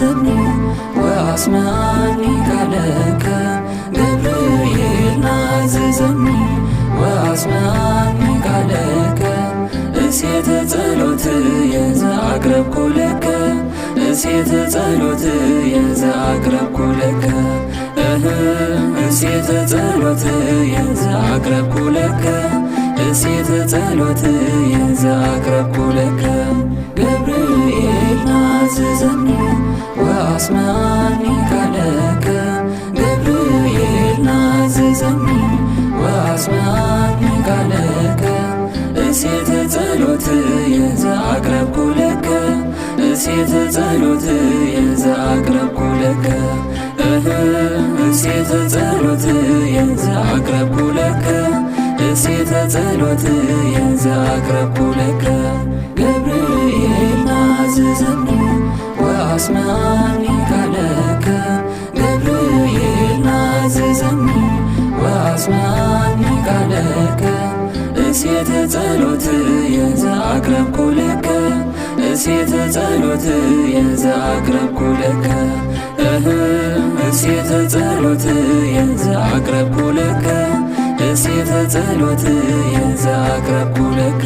ናዝዘኒ ወአስማኒ ቃለከ ገብርኤል ናዝዘኒ ወአስማኒ ቃለከ እሴተ ጸሎትየ ዘአቅረብኩ ለከ እሴተ ጸሎትየ ዘአቅረብኩ ለከ እሴተ ጸሎትየ ዘአቅረብኩ ለከ እሴተ ጸሎትየ ዘአቅረብኩ ለከ ገብርኤል ናዝዘኒ ወአስማኒ ቃለከ ገብርኤል ናዝዘኒ ወአስማኒ ቃለከ እሴተ ጸሎትየ ዘአቅረብኩ ለከ እሴተ ጸሎትየ ዘአቅረብኩ ለከ እሴተ ጸሎትየ ዘአቅረብኩ ለከ እሴተ ጸሎትየ ዘአቅረብኩ ለከ ገብርኤል ናዝዘኒ ወአስማኒ ቃለከ ገብርኤል ናዝዘኒ ወአስማኒ ቃለከ እሴተ ጸሎትየ ዘአቅረብኩ ለከ እሴተ ጸሎትየ ዘአቅረብኩ ለከ እሴተ ጸሎትየ ዘአቅረብኩ ለከ እሴተ ጸሎትየ ዘአቅረብኩ ለከ